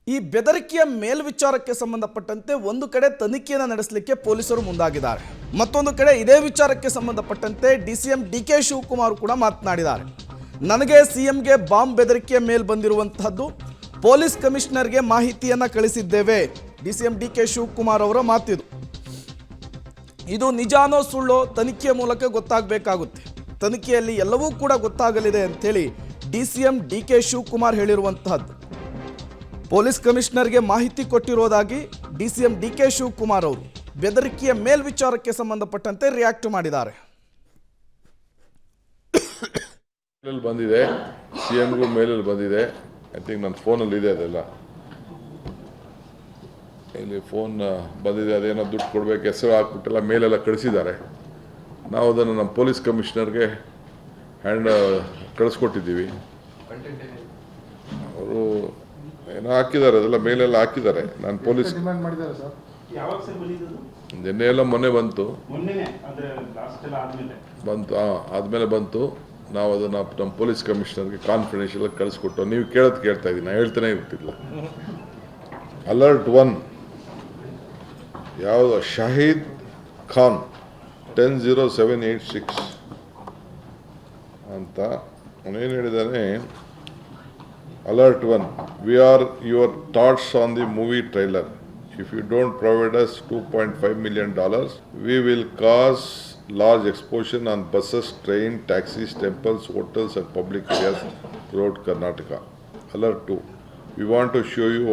ಈ ಬೆದರಿಕೆಯ ಮೇಲ್ವಿಚಾರಕ್ಕೆ ಸಂಬಂಧಪಟ್ಟಂತೆ ಒಂದು ಕಡೆ ತನಿಖೆಯನ್ನು ನಡೆಸಲಿಕ್ಕೆ ಪೊಲೀಸರು ಮುಂದಾಗಿದ್ದಾರೆ. ಮತ್ತೊಂದು ಕಡೆ ಇದೇ ವಿಚಾರಕ್ಕೆ ಸಂಬಂಧಪಟ್ಟಂತೆ DCM DK ಶಿವಕುಮಾರ್ ಕೂಡ ಮಾತನಾಡಿದ್ದಾರೆ. ನನಗೆ CMಗೆ ಬಾಂಬ್ ಬೆದರಿಕೆಯ ಮೇಲ್ ಬಂದಿರುವಂತಹದ್ದು, ಪೊಲೀಸ್ ಕಮಿಷನರ್ಗೆ ಮಾಹಿತಿಯನ್ನು ಕಳಿಸಿದ್ದೇವೆ. DCM DK ಶಿವಕುಮಾರ್ ಅವರ ಮಾತಿದು. ಇದು ನಿಜಾನೋ ಸುಳ್ಳೋ ತನಿಖೆಯ ಮೂಲಕ ಗೊತ್ತಾಗಬೇಕಾಗುತ್ತೆ. ತನಿಖೆಯಲ್ಲಿ ಎಲ್ಲವೂ ಕೂಡ ಗೊತ್ತಾಗಲಿದೆ ಅಂತೇಳಿ DCM DK ಶಿವಕುಮಾರ್ ಹೇಳಿರುವಂತಹದ್ದು. ಪೊಲೀಸ್ ಕಮಿಷನರ್ಗೆ ಮಾಹಿತಿ ಕೊಟ್ಟಿರೋದಾಗಿ DCM DK ಶಿವಕುಮಾರ್ ಅವರು ಬೆದರಿಕೆಯ ಮೇಲ್ವಿಚಾರಕ್ಕೆ ಸಂಬಂಧಪಟ್ಟಂತೆ ರಿಯಾಕ್ಟ್ ಮಾಡಿದ್ದಾರೆ. ಬಂದಿದೆ, CMಗೂ ಮೇಲಲ್ಲಿ ಬಂದಿದೆ. ಐ ಥಿಂಕ್ ನನ್ನ ಫೋನಲ್ಲಿ ಇದೆ, ಅದೆಲ್ಲ ಇಲ್ಲಿ ಫೋನ್ ಬಂದಿದೆ. ಅದೇನೋ ದುಡ್ಡು ಕೊಡಬೇಕು, ಹೆಸರು ಹಾಕ್ಬಿಟ್ಟೆಲ್ಲ ಮೇಲೆಲ್ಲ ಕಳಿಸಿದ್ದಾರೆ. ನಾವು ಅದನ್ನು ನಮ್ಮ ಪೊಲೀಸ್ ಕಮಿಷನರ್ಗೆ ಕಳಿಸ್ಕೊಟ್ಟಿದ್ದೀವಿ. ಅವರು ಏನೋ ಹಾಕಿದ್ದಾರೆ, ಅದೆಲ್ಲ ಮೇಲೆಲ್ಲ ಹಾಕಿದ್ದಾರೆ. ನಾನು ಪೊಲೀಸ್ ನಿನ್ನೆ ಎಲ್ಲ ಮೊನ್ನೆ ಬಂತು, ಆದಮೇಲೆ ಬಂತು. ನಾವು ಅದನ್ನು ನಮ್ಮ ಪೊಲೀಸ್ ಕಮಿಷನರ್ಗೆ ಕಾನ್ಫಿಡೆನ್ಷಿಯಲ್ ಕಳಿಸ್ಕೊಟ್ಟು, ನೀವು ಕೇಳ್ತಾ ಇದ್ದೀನಿ, ನಾನು ಹೇಳ್ತಾನೆ ಇರ್ತಿಲ್ಲ. ಅಲರ್ಟ್ 1 ಯಾವುದು ಶಾಹಿದ್ ಖಾನ್ 100786 ಅಂತ ಅವನೇನು ಹೇಳಿದ್ದಾನೆ. Alert 1, we are your thoughts on the movie trailer. If you don't provide us $2.5 million, we will cause large explosion on buses, train, taxis, temples, hotels and public areas throughout Karnataka. Alert 2, we want to show you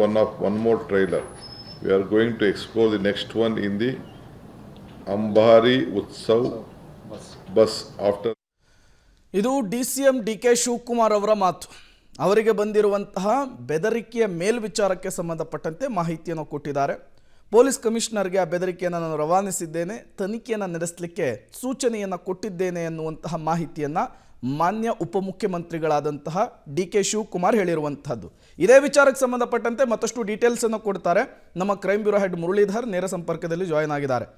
one more trailer. We are going to explore the next one in the Ambari Utsav bus after. ಇದು DCM DK Shivakumar ಅವರ ಮಾತು. ಅವರಿಗೆ ಬಂದಿರುವಂತಹ ಬೆದರಿಕೆಯ ಮೇಲ್ವಿಚಾರಕ್ಕೆ ಸಂಬಂಧಪಟ್ಟಂತೆ ಮಾಹಿತಿಯನ್ನು ಕೊಟ್ಟಿದ್ದಾರೆ. Police ಕಮಿಷನರ್ಗೆ ಆ ಬೆದರಿಕೆಯನ್ನು ನಾನು ರವಾನಿಸಿದ್ದೇನೆ, ತನಿಖೆಯನ್ನು ನಡೆಸಲಿಕ್ಕೆ ಸೂಚನೆಯನ್ನು ಕೊಟ್ಟಿದ್ದೇನೆ ಎನ್ನುವಂತಹ ಮಾಹಿತಿಯನ್ನು ಮಾನ್ಯ ಉಪಮುಖ್ಯಮಂತ್ರಿಗಳಾದಂತಹ DK ಶಿವಕುಮಾರ್ ಹೇಳಿರುವಂತಹದ್ದು. ಇದೇ ವಿಚಾರಕ್ಕೆ ಸಂಬಂಧಪಟ್ಟಂತೆ ಮತ್ತಷ್ಟು ಡೀಟೇಲ್ಸನ್ನು ಕೊಡ್ತಾರೆ ನಮ್ಮ ಕ್ರೈಮ್ ಬ್ಯೂರೋ ಹೆಡ್ ಮುರಳೀಧರ್ ನೇರ ಸಂಪರ್ಕದಲ್ಲಿ ಜಾಯ್ನ್ ಆಗಿದ್ದಾರೆ.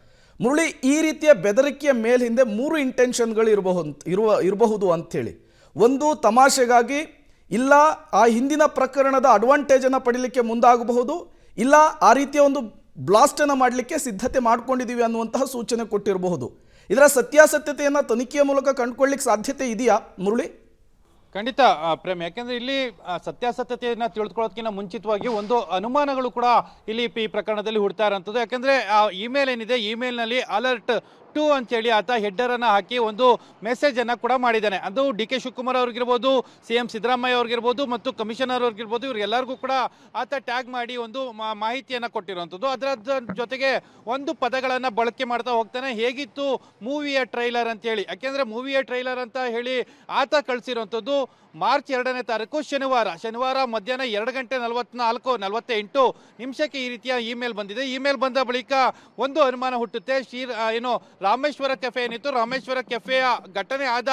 ಮುರಳಿ, ಈ ರೀತಿಯ ಬೆದರಿಕೆಯ ಮೇಲ್ ಹಿಂದೆ 3 ಇಂಟೆನ್ಷನ್ಗಳು ಇರಬಹುದು ಅಂಥೇಳಿ. ಒಂದು, ತಮಾಷೆಗಾಗಿ, ಇಲ್ಲ ಆ ಹಿಂದಿನ ಪ್ರಕರಣದ ಅಡ್ವಾಂಟೇಜನ್ನು ಪಡೀಲಿಕ್ಕೆ ಮುಂದಾಗಬಹುದು, ಇಲ್ಲ ಆ ರೀತಿಯ ಒಂದು ಬ್ಲಾಸ್ಟನ್ನು ಮಾಡಲಿಕ್ಕೆ ಸಿದ್ಧತೆ ಮಾಡ್ಕೊಂಡಿದ್ದೀವಿ ಅನ್ನುವಂತಹ ಸೂಚನೆ ಕೊಟ್ಟಿರಬಹುದು. ಇದರ ಸತ್ಯಾಸತ್ಯತೆಯನ್ನು ತನಿಖೆಯ ಮೂಲಕ ಕಂಡುಕೊಳ್ಳಿಕ್ಕೆ ಸಾಧ್ಯತೆ ಇದೆಯಾ ಮುರಳಿ? ಖಂಡಿತ ಪ್ರೇಮ್, ಯಾಕೆಂದ್ರೆ ಇಲ್ಲಿ ಸತ್ಯಾಸತ್ಯತೆಯನ್ನ ತಿಳಿದುಕೊಳ್ಳೋದಕ್ಕಿಂತ ಮುಂಚಿತವಾಗಿ ಒಂದು ಅನುಮಾನಗಳು ಕೂಡ ಇಲ್ಲಿ ಈ ಪ್ರಕರಣದಲ್ಲಿ ಹುಡ್ತಾ ಇರೋಂಥದ್ದು. ಯಾಕೆಂದ್ರೆ ಆ ಇಮೇಲ್ ಏನಿದೆ, ಇಮೇಲ್ನಲ್ಲಿ ಅಲರ್ಟ್ 2 ಅಂತೇಳಿ ಆತ ಹೆಡ್ಡರನ್ನು ಹಾಕಿ ಒಂದು ಮೆಸೇಜನ್ನು ಕೂಡ ಮಾಡಿದ್ದಾನೆ. ಅದು DK ಶಿವಕುಮಾರ್ ಅವ್ರಿಗಿರ್ಬೋದು, CM ಸಿದ್ದರಾಮಯ್ಯ ಅವ್ರಿಗಿರ್ಬೋದು ಮತ್ತು ಕಮಿಷನರ್ ಅವ್ರಿಗಿರ್ಬೋದು, ಇವ್ರಿಗೆಲ್ಲರಿಗೂ ಕೂಡ ಆತ ಟ್ಯಾಗ್ ಮಾಡಿ ಒಂದು ಮಾಹಿತಿಯನ್ನು ಕೊಟ್ಟಿರುವಂಥದ್ದು. ಅದರ ಜೊತೆಗೆ ಒಂದು ಪದಗಳನ್ನು ಬಳಕೆ ಮಾಡ್ತಾ ಹೋಗ್ತಾನೆ, ಹೇಗಿತ್ತು ಮೂವಿಯ ಟ್ರೈಲರ್ ಅಂತೇಳಿ. ಯಾಕೆಂದರೆ ಮೂವಿಯ ಟ್ರೈಲರ್ ಅಂತ ಹೇಳಿ ಆತ ಕಳಿಸಿರುವಂಥದ್ದು ಮಾರ್ಚ್ 2ನೇ ತಾರೀಕು ಶನಿವಾರ ಮಧ್ಯಾಹ್ನ 2:48 ನಿಮಿಷಕ್ಕೆ ಈ ರೀತಿಯ ಇಮೇಲ್ ಬಂದಿದೆ. ಇಮೇಲ್ ಬಂದ ಬಳಿಕ ಒಂದು ಅನುಮಾನ ಹುಟ್ಟುತ್ತೆ. ರಾಮೇಶ್ವರ ಕೆಫೆ ಏನಿತ್ತು, ರಾಮೇಶ್ವರ ಕೆಫೆಯ ಘಟನೆ ಆದ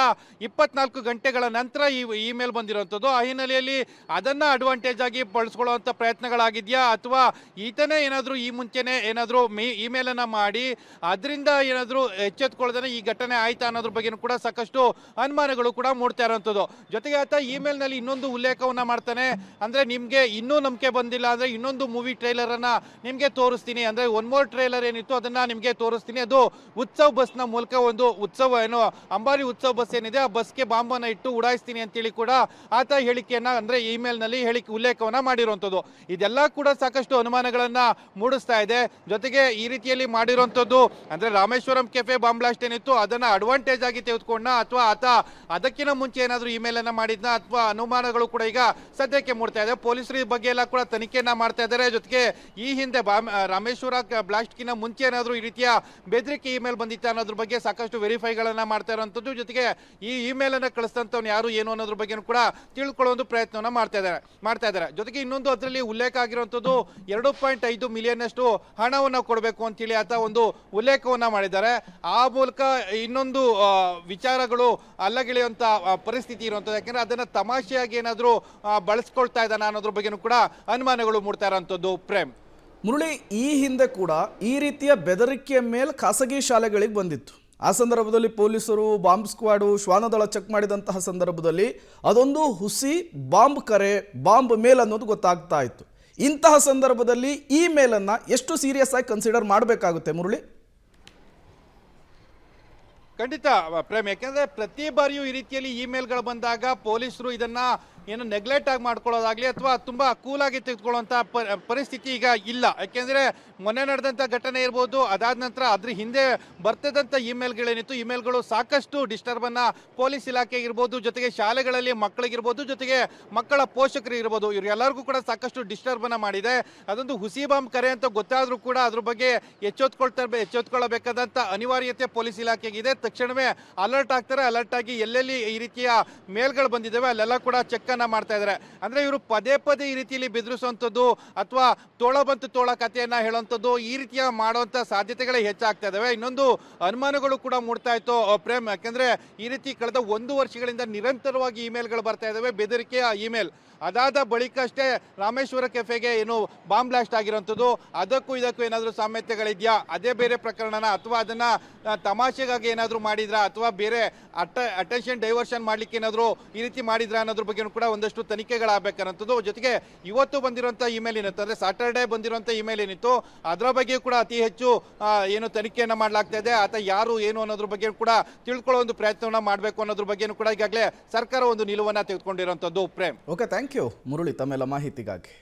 24 ಗಂಟೆಗಳ ನಂತರ ಈ ಇಮೇಲ್ ಬಂದಿರುವಂಥದ್ದು. ಆ ಹಿನ್ನೆಲೆಯಲ್ಲಿ ಅದನ್ನು ಅಡ್ವಾಂಟೇಜ್ ಆಗಿ ಬಳಸ್ಕೊಳ್ಳುವಂಥ ಪ್ರಯತ್ನಗಳಾಗಿದೆಯಾ, ಅಥವಾ ಈತನೇ ಏನಾದರೂ ಈ ಮುಂಚೆನೇ ಏನಾದರೂ ಇಮೇಲನ್ನು ಮಾಡಿ ಅದರಿಂದ ಏನಾದರೂ ಎಚ್ಚೆತ್ಕೊಳ್ಳೋದನ್ನ ಈ ಘಟನೆ ಆಯ್ತಾ ಅನ್ನೋದ್ರ ಬಗ್ಗೆನೂ ಕೂಡ ಸಾಕಷ್ಟು ಅನುಮಾನಗಳು ಕೂಡ ಮೂಡ್ತಾ ಇರೋವಂಥದ್ದು. ಜೊತೆಗೆ ಆತ ಇಮೇಲ್ನಲ್ಲಿ ಇನ್ನೊಂದು ಉಲ್ಲೇಖವನ್ನು ಮಾಡ್ತಾನೆ, ಅಂದರೆ ನಿಮಗೆ ಇನ್ನೂ ನಂಬಿಕೆ ಬಂದಿಲ್ಲ ಅಂದರೆ ಇನ್ನೊಂದು ಮೂವಿ ಟ್ರೈಲರನ್ನು ನಿಮಗೆ ತೋರಿಸ್ತೀನಿ, ಅಂದರೆ ಒನ್ ಮೋರ್ ಟ್ರೈಲರ್ ಏನಿತ್ತು ಅದನ್ನು ನಿಮಗೆ ತೋರಿಸ್ತೀನಿ. ಅದು ಉತ್ಸವ್ ಬಸ್ನ ಮೂಲಕ ಒಂದು ಉತ್ಸವ ಅಂಬಾರಿ ಉತ್ಸವ ಬಸ್ ಏನಿದೆ ಆ ಬಸ್ಗೆ ಬಾಂಬನ್ನು ಇಟ್ಟು ಉಡಾಯಿಸ್ತೀನಿ ಅಂತೇಳಿ ಕೂಡ ಆತ ಹೇಳಿಕೆಯನ್ನ, ಅಂದರೆ ಇಮೇಲ್ನಲ್ಲಿ ಉಲ್ಲೇಖವನ್ನ ಮಾಡಿರುವಂಥದ್ದು. ಇದೆಲ್ಲ ಕೂಡ ಸಾಕಷ್ಟು ಅನುಮಾನಗಳನ್ನ ಮೂಡಿಸ್ತಾ ಇದೆ. ಜೊತೆಗೆ ಈ ರೀತಿಯಲ್ಲಿ ಮಾಡಿರುವಂಥದ್ದು, ಅಂದರೆ ರಾಮೇಶ್ವರಂ ಕೆಫೆ ಬಾಂಬ್ ಬ್ಲಾಸ್ಟ್ ಏನಿತ್ತು ಅದನ್ನ ಅಡ್ವಾಂಟೇಜ್ ಆಗಿ ತೆಗೆದುಕೊಂಡ, ಅಥವಾ ಆತ ಅದಕ್ಕಿಂತ ಮುಂಚೆ ಏನಾದರೂ ಇಮೇಲ್ ಅನ್ನ ಮಾಡಿದ್ನ, ಅಥವಾ ಅನುಮಾನಗಳು ಕೂಡ ಈಗ ಸದ್ಯಕ್ಕೆ ಮೂಡ್ತಾ ಇದೆ. ಪೊಲೀಸರು ಈ ಬಗ್ಗೆ ಎಲ್ಲ ಕೂಡ ತನಿಖೆಯನ್ನ ಮಾಡ್ತಾ ಇದ್ದಾರೆ. ಜೊತೆಗೆ ಈ ಹಿಂದೆ ರಾಮೇಶ್ವರ ಬ್ಲಾಸ್ಟ್ಗಿಂತ ಮುಂಚೆ ಏನಾದರೂ ಈ ರೀತಿಯ ಬೆದರಿಕೆ ಇಮೇಲ್ ಬಂದಿತ್ತು ಅನ್ನೋದ್ರ ಬಗ್ಗೆ ಸಾಕಷ್ಟು ವೆರಿಫೈಗಳನ್ನ ಮಾಡ್ತಾ ಇರುವಂಥದ್ದು. ಜೊತೆಗೆ ಈ ಇಮೇಲ್ ಅನ್ನ ಕಳಿಸ್ತಂತವ್ನು ಯಾರು ಏನು ಅನ್ನೋದ್ರ ಬಗ್ಗೆ ಕೂಡ ತಿಳ್ಕೊಳ್ಳೋ ಒಂದು ಪ್ರಯತ್ನವನ್ನ ಮಾಡ್ತಾ ಇದ್ದಾರೆ. ಜೊತೆಗೆ ಇನ್ನೊಂದು ಅದರಲ್ಲಿ ಉಲ್ಲೇಖ ಆಗಿರುವಂಥದ್ದು 2.5 ಮಿಲಿಯನ್ ಅಷ್ಟು ಹಣವನ್ನು ಕೊಡಬೇಕು ಅಂತೇಳಿ ಆತ ಒಂದು ಉಲ್ಲೇಖವನ್ನ ಮಾಡಿದ್ದಾರೆ. ಆ ಮೂಲಕ ಇನ್ನೊಂದು ವಿಚಾರಗಳು ಅಲ್ಲಗಿಳಿಯುವಂತ ಪರಿಸ್ಥಿತಿ ಇರುವಂಥದ್ದು. ಯಾಕಂದ್ರೆ ಅದನ್ನ ತಮಾಷೆಯಾಗಿ ಏನಾದರೂ ಬಳಸ್ಕೊಳ್ತಾ ಇದ್ದಾನ ಅನ್ನೋದ್ರ ಬಗ್ಗೆನೂ ಕೂಡ ಅನುಮಾನಗಳು ಮೂಡ್ತಾ ಇರೋಂಥದ್ದು. ಪ್ರೇಮ್, ಮುರಳಿ, ಈ ಹಿಂದೆ ಕೂಡ ಈ ರೀತಿಯ ಬೆದರಿಕೆಯ ಮೇಲೆ ಖಾಸಗಿ ಶಾಲೆಗಳಿಗೆ ಬಂದಿತ್ತು. ಆ ಸಂದರ್ಭದಲ್ಲಿ ಪೊಲೀಸರು ಬಾಂಬ್ ಸ್ಕ್ವಾಡು ಶ್ವಾನದಳ ಚೆಕ್ ಮಾಡಿದಂತಹ ಸಂದರ್ಭದಲ್ಲಿ ಅದೊಂದು ಹುಸಿ ಬಾಂಬ್ ಕರೆ, ಬಾಂಬ್ ಮೇಲ್ ಅನ್ನೋದು ಗೊತ್ತಾಗ್ತಾ ಇತ್ತು. ಇಂತಹ ಸಂದರ್ಭದಲ್ಲಿ ಇಮೇಲನ್ನು ಎಷ್ಟು ಸೀರಿಯಸ್ ಆಗಿ ಕನ್ಸಿಡರ್ ಮಾಡಬೇಕಾಗುತ್ತೆ ಮುರಳಿ? ಖಂಡಿತ ಪ್ರೇಮ್, ಯಾಕೆಂದ್ರೆ ಪ್ರತಿ ಬಾರಿಯೂ ಈ ರೀತಿಯಲ್ಲಿ ಇಮೇಲ್ಗಳು ಬಂದಾಗ ಪೊಲೀಸರು ಇದನ್ನ ಏನು ನೆಗ್ಲೆಕ್ಟ್ ಆಗಿ ಮಾಡ್ಕೊಳ್ಳೋದಾಗ್ಲಿ ಅಥವಾ ತುಂಬಾ ಕೂಲ್ ಆಗಿ ತೆಗೆದುಕೊಳ್ಳುವಂತ ಪರಿಸ್ಥಿತಿ ಈಗ ಇಲ್ಲ. ಯಾಕೆಂದ್ರೆ ಮೊನ್ನೆ ನಡೆದಂತ ಘಟನೆ ಇರ್ಬೋದು, ಅದಾದ ನಂತರ ಅದ್ರ ಹಿಂದೆ ಬರ್ತದಂತ ಇಮೇಲ್ಗಳೇನಿತ್ತು, ಇಮೇಲ್ಗಳು ಸಾಕಷ್ಟು ಡಿಸ್ಟರ್ಬ್ ಅನ್ನ ಪೊಲೀಸ್ ಇಲಾಖೆಗೆ ಇರ್ಬೋದು, ಜೊತೆಗೆ ಶಾಲೆಗಳಲ್ಲಿ ಮಕ್ಕಳಿಗಿರ್ಬೋದು, ಜೊತೆಗೆ ಮಕ್ಕಳ ಪೋಷಕರಿಗೆ ಇರ್ಬೋದು, ಇವರೆಲ್ಲರಿಗೂ ಕೂಡ ಸಾಕಷ್ಟು ಡಿಸ್ಟರ್ಬ್ ಅನ್ನ ಮಾಡಿದೆ. ಅದೊಂದು ಹುಸಿ ಬಾಂಬ್ ಕರೆ ಅಂತ ಗೊತ್ತಾದ್ರೂ ಕೂಡ ಅದ್ರ ಬಗ್ಗೆ ಎಚ್ಚೆತ್ಕೊಳ್ಳಬೇಕಾದಂತ ಅನಿವಾರ್ಯತೆ ಪೊಲೀಸ್ ಇಲಾಖೆಗಿದೆ. ತಕ್ಷಣವೇ ಅಲರ್ಟ್ ಆಗ್ತಾರೆ. ಅಲರ್ಟ್ ಆಗಿ ಎಲ್ಲೆಲ್ಲಿ ಈ ರೀತಿಯ ಮೇಲ್ಗಳು ಬಂದಿದ್ದಾವೆ ಅಲ್ಲೆಲ್ಲ ಕೂಡ ಚೆಕ್ ಅನ್ನ ಮಾಡ್ತಾ ಇದ್ದಾರೆ. ಅಂದ್ರೆ ಇವರು ಪದೇ ಪದೇ ಈ ರೀತಿಯಲ್ಲಿ ಬೆದರಿಸುವಂಥದ್ದು ಅಥವಾ ತೋಳ ಬಂತು ತೋಳ ಕಥೆಯನ್ನ ಹೇಳುವಂಥದ್ದು, ಈ ರೀತಿಯ ಮಾಡುವಂತ ಸಾಧ್ಯತೆಗಳೇ ಹೆಚ್ಚಾಗ್ತಾ ಇದಾವೆ. ಇನ್ನೊಂದು ಅನುಮಾನಗಳು ಕೂಡ ಮೂಡ್ತಾ ಇತ್ತು ಪ್ರೇಮ್, ಯಾಕಂದ್ರೆ ಈ ರೀತಿ ಕಳೆದ 1 ವರ್ಷಗಳಿಂದ ನಿರಂತರವಾಗಿ ಇಮೇಲ್ಗಳು ಬರ್ತಾ ಇದಾವೆ, ಬೆದರಿಕೆಯ ಇಮೇಲ್. ಅದಾದ ಬಳಿಕ ಅಷ್ಟೇ ರಾಮೇಶ್ವರ ಕೆಫೆಗೆ ಏನು ಬಾಂಬ್ ಬ್ಲಾಸ್ಟ್ ಆಗಿರೋಂಥದ್ದು, ಅದಕ್ಕೂ ಇದಕ್ಕೂ ಏನಾದರೂ ಸಾಮ್ಯತೆಗಳಿದೆಯಾ, ಅದೇ ಬೇರೆ ಪ್ರಕರಣನ ಅಥವಾ ಅದನ್ನ ತಮಾಷೆಗಾಗಿ ಏನಾದರೂ ಮಾಡಿದ್ರಾ ಅಥವಾ ಬೇರೆ ಅಟೆನ್ಷನ್ ಡೈವರ್ಷನ್ ಮಾಡ್ಲಿಕ್ಕೆ ಏನಾದರೂ ಈ ರೀತಿ ಮಾಡಿದ್ರಾ ಅನ್ನೋದ್ರ ಬಗ್ಗೆ ಕೂಡ ಒಂದಷ್ಟು ತನಿಖೆಗಳಾಗಬೇಕನ್ನೋಂಥದ್ದು. ಜೊತೆಗೆ ಇವತ್ತು ಬಂದಿರುವಂಥ ಇಮೇಲ್ ಏನಿತ್ತು, ಅಂದರೆ ಸಾಟರ್ಡೆ ಬಂದಿರುವಂಥ ಇಮೇಲ್ ಏನಿತ್ತು, ಅದರ ಬಗ್ಗೆ ಕೂಡ ಅತಿ ಹೆಚ್ಚು ಏನು ತನಿಖೆಯನ್ನು ಮಾಡಲಾಗ್ತಾ ಇದೆ. ಆತ ಯಾರು ಏನು ಅನ್ನೋದ್ರ ಬಗ್ಗೆ ಕೂಡ ತಿಳ್ಕೊಳ್ಳೋ ಒಂದು ಪ್ರಯತ್ನವನ್ನ ಮಾಡಬೇಕು ಅನ್ನೋದ್ರ ಬಗ್ಗೆ ಕೂಡ ಈಗಾಗಲೇ ಸರ್ಕಾರ ಒಂದು ನಿಲುವನ್ನು ತೆಗೆದುಕೊಂಡಿರುವಂಥದ್ದು. Prem, okay, thank you Murali ತಮ್ಮೆಲ್ಲ ಮಾಹಿತಿಗಾಗಿ.